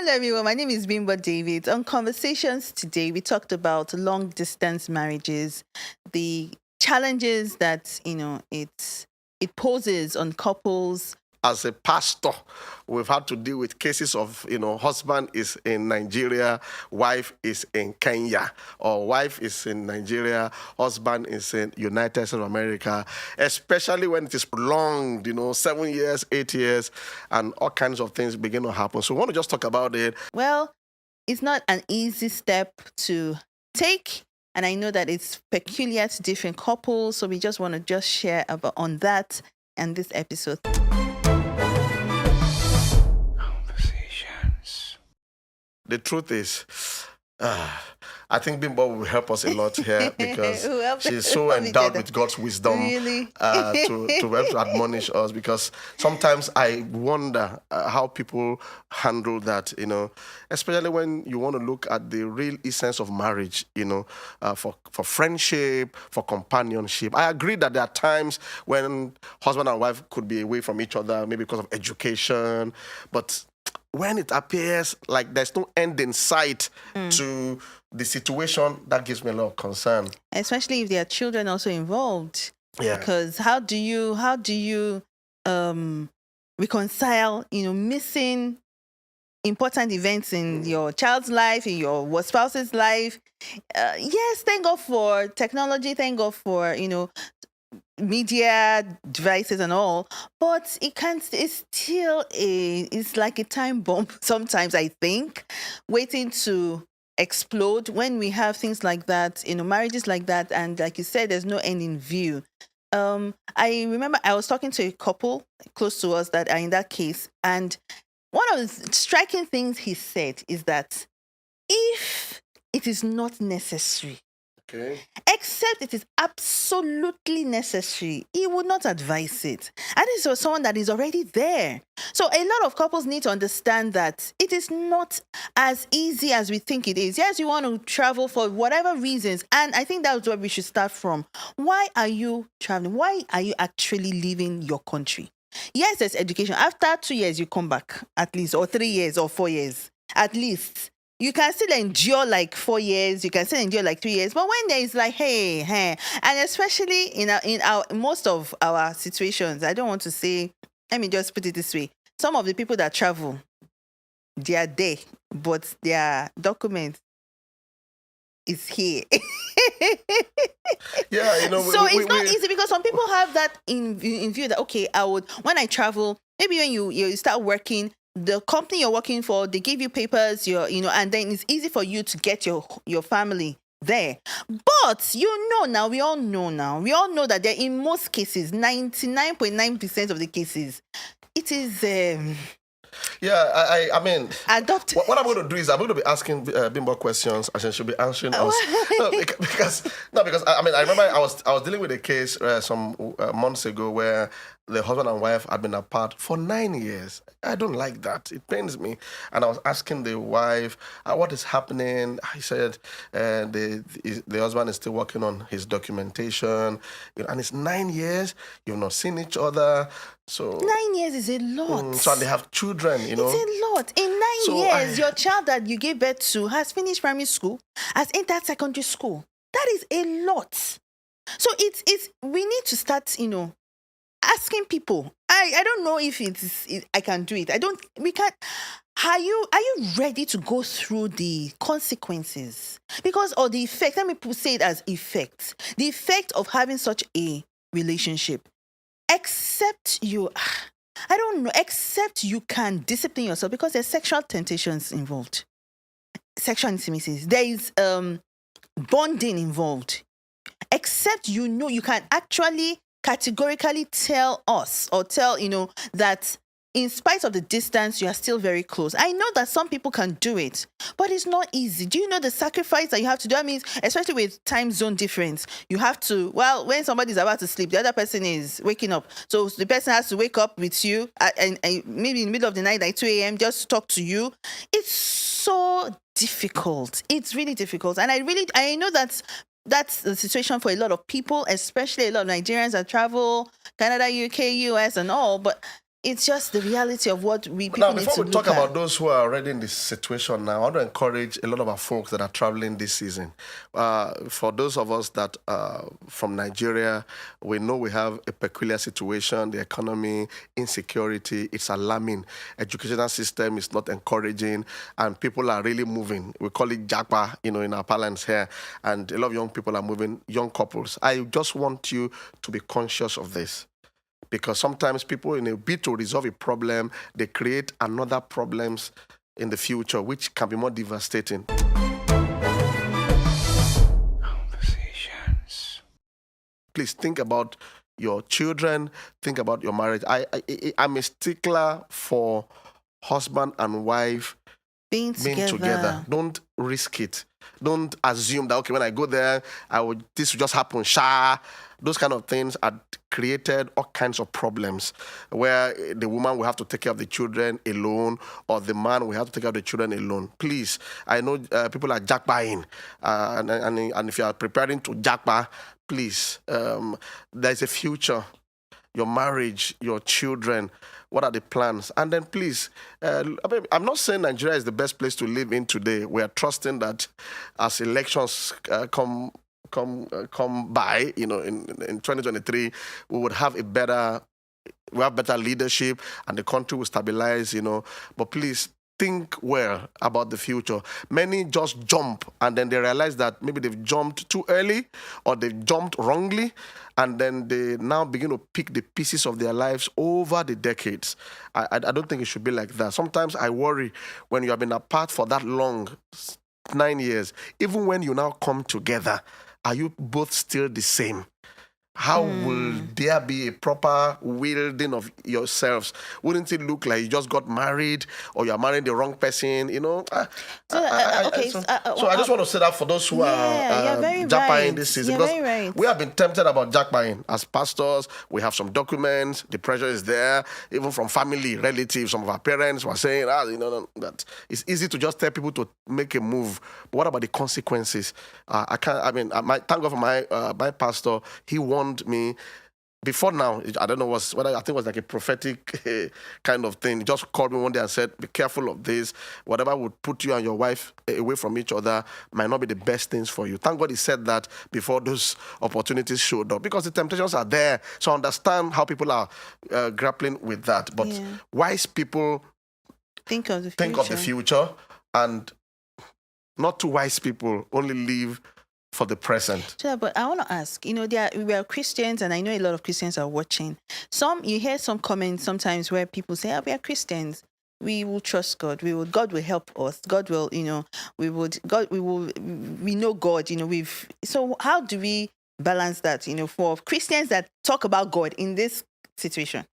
Hello, everyone. My name is Bimbo David. On Conversations today, we talked about long distance marriages, the challenges that it poses on couples. As a pastor, we've had to deal with cases of, husband is in Nigeria, wife is in Kenya, or wife is in Nigeria, husband is in United States of America, especially when it is prolonged, 7 years, 8 years, and all kinds of things begin to happen. So we want to just talk about it. Well, it's not an easy step to take, and I know that it's peculiar to different couples, so we just want to just share about on that and this episode. The truth is, I think Bimbo will help us a lot here because she's so endowed with God's wisdom Really? to help to admonish us. Because sometimes I wonder how people handle that, especially when you want to look at the real essence of marriage, for friendship, for companionship. I agree that there are times when husband and wife could be away from each other, maybe because of education, but when it appears like there's no end in sight to the situation, that gives me a lot of concern. Especially if there are children also involved. Yeah. Because how do you reconcile, missing important events in your child's life, in your spouse's life? Yes, thank God for technology, thank God for, media devices and all, but it's like a time bomb sometimes, I think, waiting to explode when we have things like that, marriages like that, and like you said, there's no end in view. I remember I was talking to a couple close to us that are in that case, and one of the striking things he said is that if it is not necessary, Okay. except it is absolutely necessary, he would not advise it. And this was someone that is already there. So a lot of couples need to understand that it is not as easy as we think it is. Yes, you want to travel for whatever reasons. And I think that's where we should start from. Why are you traveling? Why are you actually leaving your country? Yes, there's education. After 2 years, you come back at least, or 3 years or 4 years at least. You can still endure like 4 years. You can still endure like 3 years. But when there is like, hey, and especially in our most of our situations, I don't want to say, let me just put it this way. Some of the people that travel, they are there, but their document is here. Yeah, So it's not easy because some people have that in view that, okay, when I travel, maybe when you start working, the company you're working for, they give you papers, and then it's easy for you to get your family there. But we all know that in most cases, 99.9% of the cases, it is yeah, I mean, adopted. What I'm going to do is I'm going to be asking Bimbo questions, and she should be answering us. because I remember I was dealing with a case some months ago where the husband and wife had been apart for 9 years. I don't like that. It pains me. And I was asking the wife, what is happening? He said the husband is still working on his documentation. And it's 9 years. You've not seen each other. So 9 years is a lot. So they have children, It's a lot. In 9 years, your child that you gave birth to has finished primary school, has entered secondary school. That is a lot. So we need to start, asking people. I don't know if I can do it. We can't. Are you ready to go through the consequences? Or the effect, let me say it as effect. The effect of having such a relationship. Except you can discipline yourself because there's sexual temptations involved. Sexual intimacies. There is bonding involved. Except you can actually categorically tell us or tell, that in spite of the distance, you are still very close. I know that some people can do it, but it's not easy. Do you know the sacrifice that you have to do? I mean, especially with time zone difference, you have to, when somebody's about to sleep, the other person is waking up. So the person has to wake up with you and maybe in the middle of the night, like 2 a.m., just to talk to you. It's so difficult. It's really difficult. And I know that's the situation for a lot of people, especially a lot of Nigerians that travel, Canada, UK, US, and all. But it's just the reality of what people Now, need before to we talk look at. about those who are already in this situation now, I want to encourage a lot of our folks that are traveling this season. For those of us that from Nigeria, we know we have a peculiar situation, the economy, insecurity, it's alarming. Educational system is not encouraging, and people are really moving. We call it japa, in our parlance here, and a lot of young people are moving, young couples. I just want you to be conscious of this. Because sometimes people, in a bid to resolve a problem, they create another problems in the future, which can be more devastating. Conversations. Please think about your children. Think about your marriage. I'm a stickler for husband and wife Being together. Don't risk it. Don't assume that, okay, when I go there, this will just happen. Those kind of things are created all kinds of problems where the woman will have to take care of the children alone, or the man will have to take care of the children alone. Please, I know people are jackpying, and if you are preparing to jackpot, please, there's a future. Your marriage, your children, what are the plans? And then please, I'm not saying Nigeria is the best place to live in today. We are trusting that as elections come by, in 2023, we would have better leadership and the country will stabilize, But please, think well about the future. Many just jump and then they realize that maybe they've jumped too early or they've jumped wrongly, and then they now begin to pick the pieces of their lives over the decades. I don't think it should be like that. Sometimes I worry when you have been apart for that long, 9 years, even when you now come together, are you both still the same? How will there be a proper wielding of yourselves? Wouldn't it look like you just got married or you're marrying the wrong person, So I just want to say that for those who are jackpying this season. Because we have been tempted about jackpying. As pastors, we have some documents. The pressure is there. Even from family, relatives, some of our parents were saying, that it's easy to just tell people to make a move. But what about the consequences? Thank God for my pastor. He warned me before now. I don't know whether I think it was like a prophetic kind of thing. He just called me one day and said, be careful of this. Whatever would put you and your wife away from each other might not be the best things for you. Thank God he said that before those opportunities showed up, because the temptations are there. So I understand how people are grappling with that. But wise people think of the future, and not too wise people only live for the present. Sure, but I want to ask, we are Christians, and I know a lot of Christians are watching. You hear some comments sometimes where people say, we are Christians. We will trust God. God will help us. God will, we know God, so how do we balance that, for Christians that talk about God in this situation?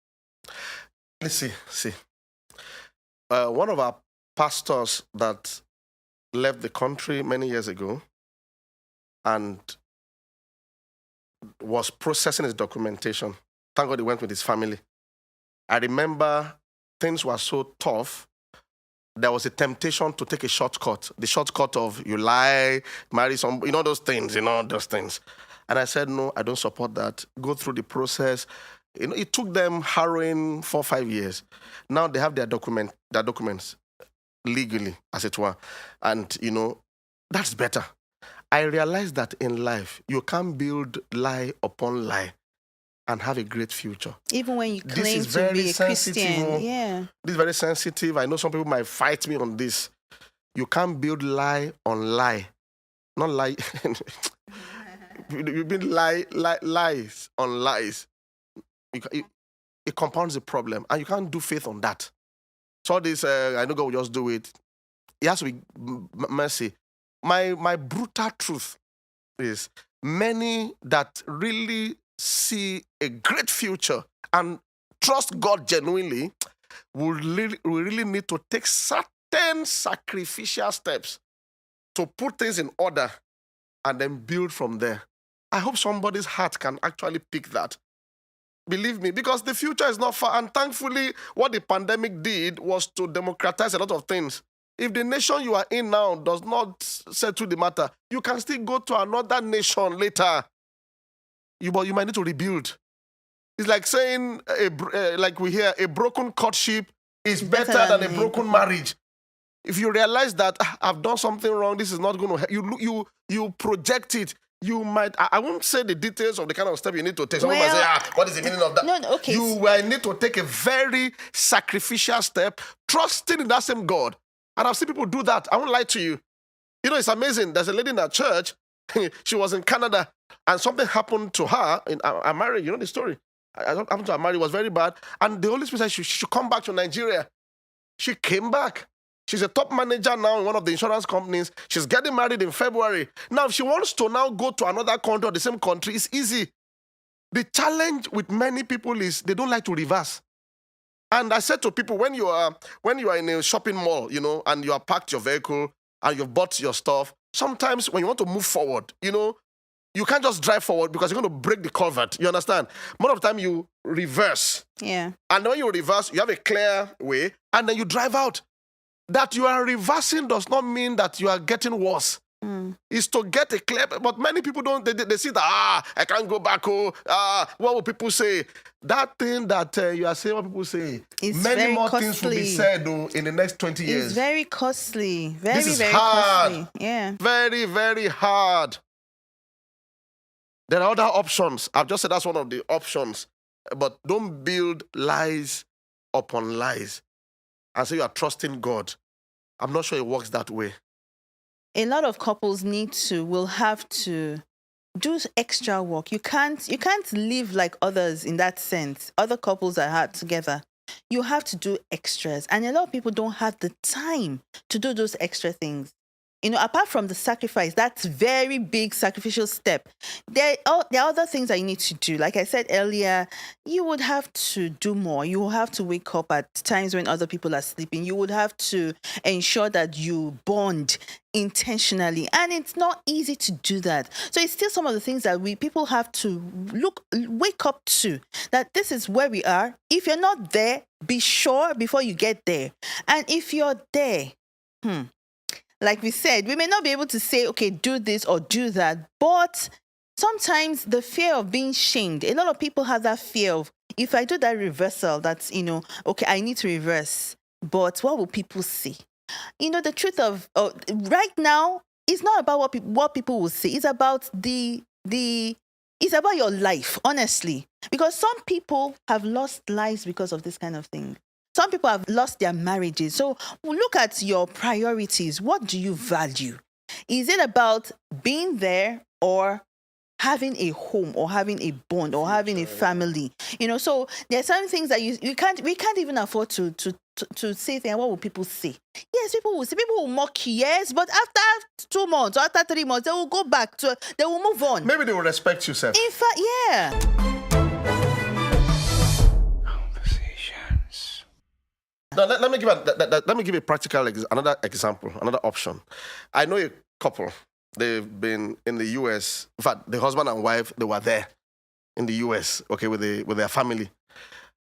Let's see. One of our pastors that left the country many years ago and was processing his documentation. Thank God he went with his family. I remember things were so tough, there was a temptation to take a shortcut. The shortcut of you lie, marry some, those things. And I said, no, I don't support that. Go through the process. It took them harrowing 4 or 5 years. Now they have their documents legally, as it were. And, that's better. I realized that in life, you can't build lie upon lie and have a great future. Even when you claim to be a Christian. Yeah. This is very sensitive. I know some people might fight me on this. You can't build lie on lie. Not lie. You build lies on lies. It compounds the problem. And you can't do faith on that. So this, I know God will just do it. It has to be mercy. My brutal truth is many that really see a great future and trust God genuinely will really need to take certain sacrificial steps to put things in order and then build from there. I hope somebody's heart can actually pick that. Believe me, because the future is not far. And thankfully, what the pandemic did was to democratize a lot of things. If the nation you are in now does not settle the matter, you can still go to another nation later. But you might need to rebuild. It's like saying, like we hear, a broken courtship is better Better than a than broken marriage. If you realize that I've done something wrong, this is not going to help, you project it. You might, I won't say the details of the kind of step you need to take. Someone might say, what is the meaning of that? No, okay. You will need to take a very sacrificial step, trusting in that same God. And I've seen people do that. I won't lie to you. You know, it's amazing. There's a lady in our church. She was in Canada, and something happened to her in our marriage. You know the story. Happened to her marriage. It was very bad. And the Holy Spirit said she should come back to Nigeria. She came back. She's a top manager now in one of the insurance companies. She's getting married in February. Now, if she wants to now go to another country or the same country, it's easy. The challenge with many people is they don't like to reverse. And I said to people, when you are in a shopping mall, you know, and you have parked your vehicle and you've bought your stuff, sometimes when you want to move forward, you know, you can't just drive forward because you're going to break the culvert. You understand? Most of the time you reverse. Yeah. And when you reverse, you have a clear way, and then you drive out. That you are reversing does not mean that you are getting worse. It's to get a clear, but many people don't, they see that, I can't go back, what will people say? That thing that you are saying, what people say, it's many more costly. things will be said in the next 20 years. It's very costly. Very, this is very hard. costly. Yeah. Very, very hard. There are other options. I've just said that's one of the options. But don't build lies upon lies and say you are trusting God. I'm not sure it works that way. A lot of couples will have to do extra work. You can't live like others in that sense. Other couples that are together. You have to do extras. And a lot of people don't have the time to do those extra things. You know, apart from the sacrifice, that's very big sacrificial step. There are other things that you need to do. Like I said earlier, you would have to do more. You will have to wake up at times when other people are sleeping. You would have to ensure that you bond intentionally. And it's not easy to do that. So it's still some of the things that people have to wake up to, that this is where we are. If you're not there, be sure before you get there. And if you're there, like we said, we may not be able to say, okay, do this or do that, but sometimes the fear of being shamed, a lot of people have that fear of, if I do that reversal, that's, you know, okay, I need to reverse, but what will people say? You know, the truth of right now, it's not about what people will say. It's about it's about your life, honestly, because some people have lost lives because of this kind of thing. Some people have lost their marriages. So look at your priorities. What do you value? Is it about being there or having a home or having a bond or having a family? You know, so there are some things that we can't even afford to say things. What will people say? Yes, people will say, people will mock you, yes, but after 2 months or after 3 months, they will go back they will move on. Maybe they will respect you, Seth. In fact, yeah. Now, let me give a practical another example, another option. I know a couple. They've been in the U.S. In fact, the husband and wife, they were there in the U.S. Okay, with their family.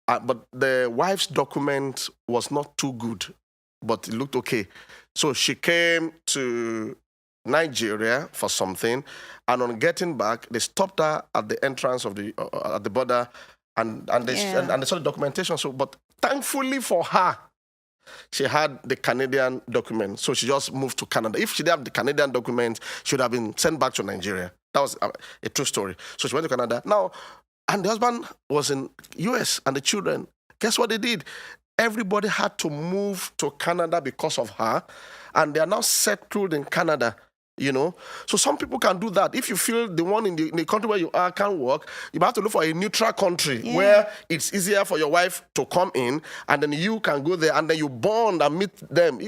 But the wife's document was not too good, but it looked okay. So she came to Nigeria for something, and on getting back, they stopped her at the entrance of at the border, and they saw the documentation. So, but thankfully for her, she had the Canadian document, so she just moved to Canada. If she didn't have the Canadian document, she would have been sent back to Nigeria. That was a true story. So she went to Canada. Now, and the husband was in US, and the children, guess what they did? Everybody had to move to Canada because of her, and they are now settled in Canada. You know, so some people can do that. If you feel the one in the country where you are can't work, you have to look for a neutral country where it's easier for your wife to come in, and then you can go there and then you bond and meet them.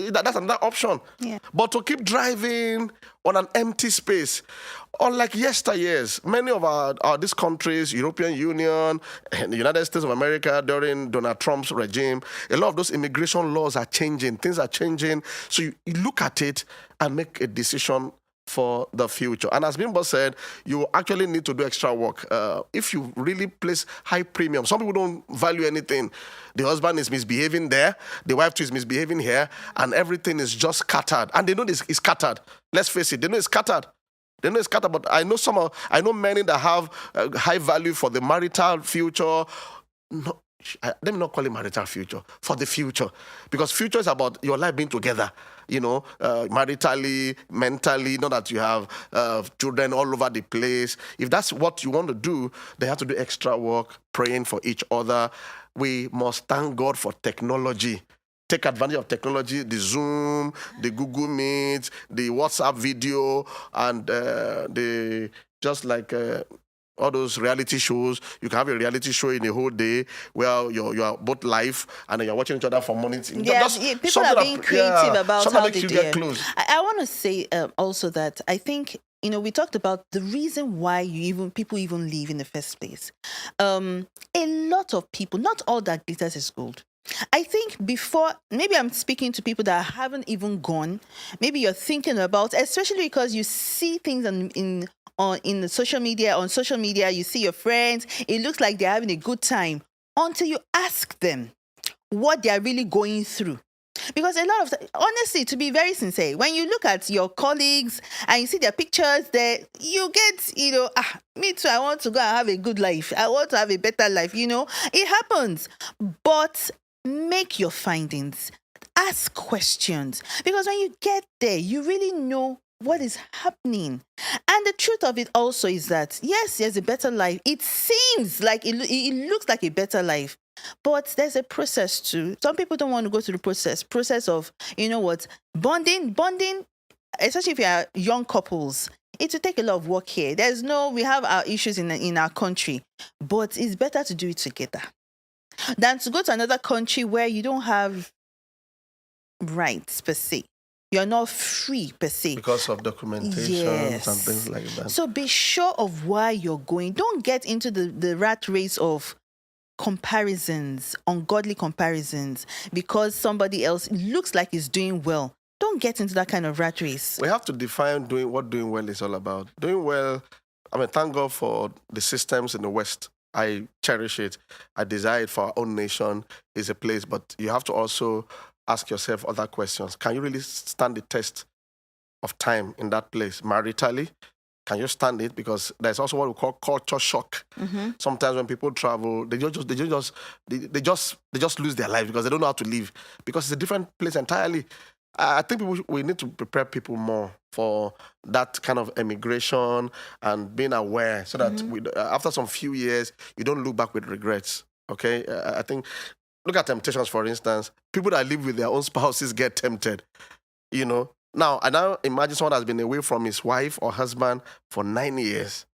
That's another option. Yeah. But to keep driving on an empty space, unlike yesteryears, many of these countries, European Union and the United States of America during Donald Trump's regime, a lot of those immigration laws are changing. Things are changing. So you look at it and make a decision for the future. And as Bimbo said, you actually need to do extra work. If you really place high premium, some people don't value anything. The husband is misbehaving there, the wife too is misbehaving here, and everything is just scattered. And they know this is scattered. Let's face it, they know it's scattered. They know it's scattered, but I know many that have high value for the marital future. No, let me not call it marital future, for the future. Because future is about your life being together, maritally, mentally, not that you have children all over the place. If that's what you want to do, they have to do extra work, praying for each other. We must thank God for technology. Take advantage of technology, the Zoom, the Google Meet, the WhatsApp video, and just like all those reality shows. You can have a reality show in a whole day where you are both live and then you're watching each other for months. Yeah, people are being creative about how they do it. Close. I want to say also that I think, we talked about the reason why people even leave in the first place. A lot of people, not all that glitters is gold. I think before, maybe I'm speaking to people that haven't even gone. Maybe you're thinking about, especially because you see things on social media, you see your friends, it looks like they're having a good time until you ask them what they're really going through. Because a lot of, honestly, to be very sincere, when you look at your colleagues and you see their pictures there, you get, me too, I want to go and have a good life. I want to have a better life, It happens. But make your findings. Ask questions. Because when you get there, you really know what is happening. And the truth of it also is that, yes, there's a better life. It seems like, it looks like a better life. But there's a process too. Some people don't want to go through the process of, bonding, especially if you are young couples. It will take a lot of work here. We have our issues in our country, but it's better to do it together than to go to another country where you don't have rights per se. You're not free per se. Because of documentations and things like that. So be sure of why you're going. Don't get into the rat race of comparisons, ungodly comparisons, because somebody else looks like is doing well. Don't get into that kind of rat race. We have to define what doing well is all about. Doing well, thank God for the systems in the West. I cherish it. I desire it for our own nation. Is a place, but you have to also ask yourself other questions. Can you really stand the test of time in that place maritally? Can you stand it? Because there's also what we call culture shock. Mm-hmm. Sometimes when people travel, they just lose their life because they don't know how to live, because it's a different place entirely. I think we need to prepare people more for that kind of emigration and being aware, so that after some few years, you don't look back with regrets. Okay, I think, look at temptations, for instance. People that live with their own spouses get tempted. Now, I now imagine someone that's been away from his wife or husband for 9 years.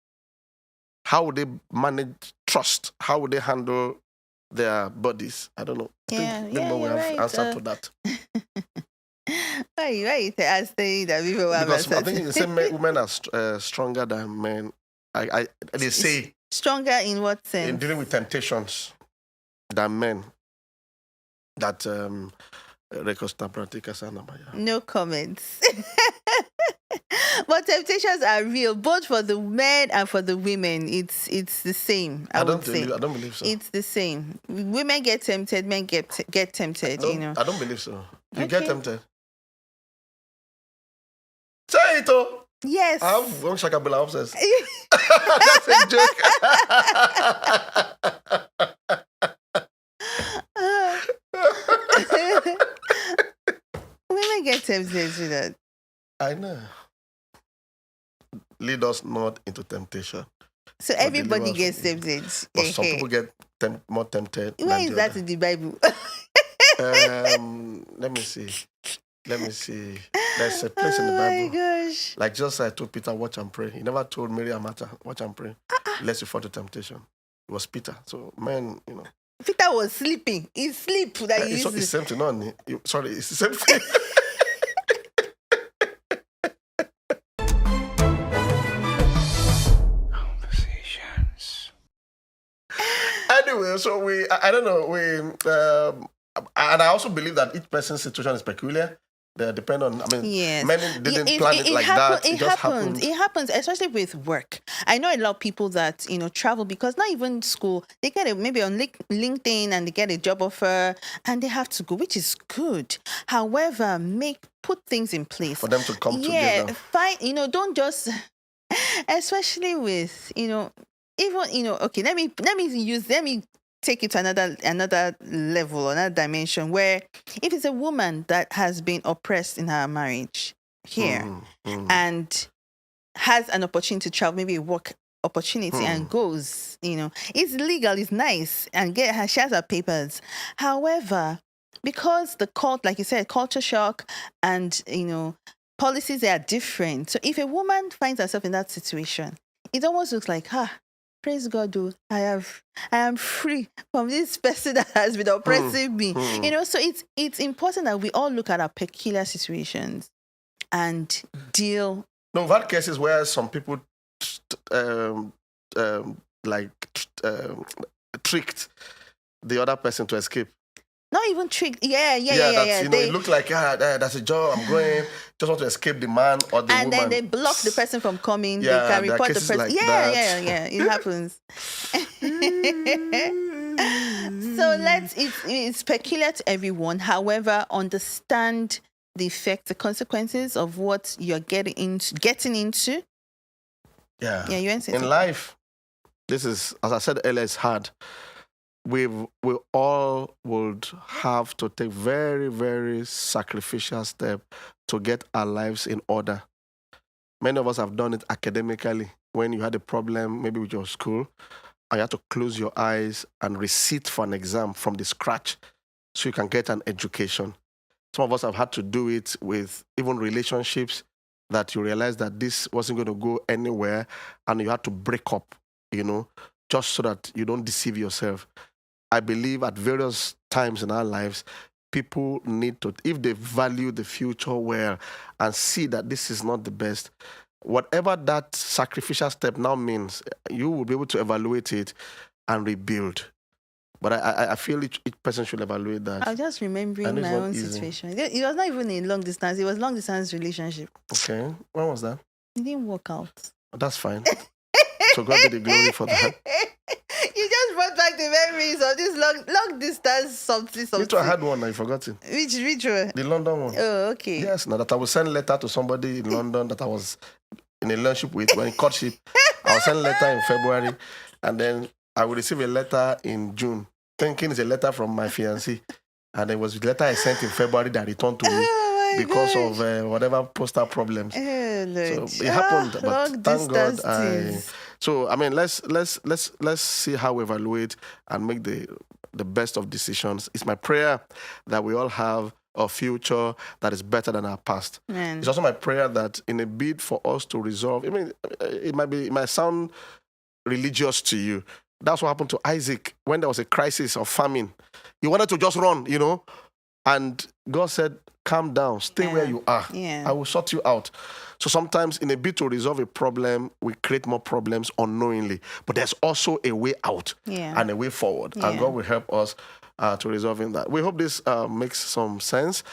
How would they manage trust? How would they handle their bodies? I don't know. I think we have answered to that. Why ask that people have because I think they say women are stronger than men. They say stronger in what sense? In dealing with temptations than men. That no comments. But temptations are real, both for the men and for the women. It's the same. I don't believe so. It's the same. Women get tempted, men get tempted. I don't believe so. You get tempted. Say it, oh. Yes. I have one shakabula upstairs. That's a joke. Women get tempted with that. I know. Lead us not into temptation. So everybody gets tempted. But some people get more tempted. Where is that in the Bible? Let me see. There's a place in the Bible. Oh my gosh. Like just I told Peter, watch and pray. He never told Mary and Martha, watch and pray. Lest you fall to temptation. It was Peter. So, man, Peter was sleeping. He sleep that it's the same thing, no? Sorry, it's the same thing. Conversations. Anyway, so I don't know, and I also believe that each person's situation is peculiar. They depend on, yes. Many didn't plan it like that. It just happens. It happens, especially with work. I know a lot of people that, travel because not even school, they get maybe on LinkedIn and they get a job offer and they have to go, which is good. However, put things in place. For them to come together. Fine, don't just Especially with, even, okay, let me take it to another level, another dimension, where if it's a woman that has been oppressed in her marriage here and has an opportunity to travel, maybe a work opportunity, and goes, it's legal, it's nice, and she has her papers. However, because the like you said, culture shock, and policies are different. So if a woman finds herself in that situation, it almost looks like, praise God, I am free from this person that has been oppressing me. So it's important that we all look at our peculiar situations and deal. No, we've had cases where some people like tricked the other person to escape. Not even tricked. Yeah. It looked like, that's a job, I'm going, just want to escape the man or the woman. And then they block the person from coming. Yeah, they can report the person. Like that. It happens. So it's peculiar to everyone. However, understand the effects, the consequences of what you're getting into. Yeah. Yeah, you in life, this is, as I said earlier, it's hard. We all would have to take very, very sacrificial steps to get our lives in order. Many of us have done it academically. When you had a problem, maybe with your school, and you had to close your eyes and recite for an exam from the scratch so you can get an education. Some of us have had to do it with even relationships that you realize that this wasn't going to go anywhere, and you had to break up, just so that you don't deceive yourself. I believe at various times in our lives, people need to, if they value the future well and see that this is not the best, whatever that sacrificial step now means, you will be able to evaluate it and rebuild. But I feel each person should evaluate that. I was just remembering my own situation. It was not even a long distance. It was long distance relationship. Okay. When was that? It didn't work out. Oh, that's fine. So God be the glory for that. You just brought back the memories of this long distance something. Me too, I had one, I've forgotten. Which one? The London one. Oh, okay. Yes, now that I will send letter to somebody in London that I was in a relationship with, when in courtship. I'll send a letter in February, and then I will receive a letter in June, thinking it's a letter from my fiancé. And it was a letter I sent in February that returned to me because of whatever postal problems. So it happened, but thank God. So I mean, let's see how we evaluate and make the best of decisions. It's my prayer that we all have a future that is better than our past. Man. It's also my prayer that in a bid for us to resolve, I mean, it might sound religious to you. That's what happened to Isaac when there was a crisis of famine. He wanted to just run, and God said, calm down, stay where you are. Yeah. I will sort you out. So sometimes in a bid to resolve a problem, we create more problems unknowingly. But there's also a way out and a way forward. Yeah. And God will help us to resolving that. We hope this makes some sense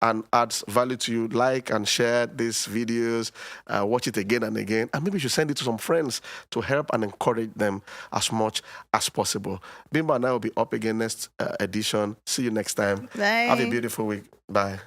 and adds value to you. Like and share these videos, watch it again and again, and maybe you should send it to some friends to help and encourage them as much as possible. Bimbo and I will be up again next edition. See you next time. Bye. Have a beautiful week. Bye.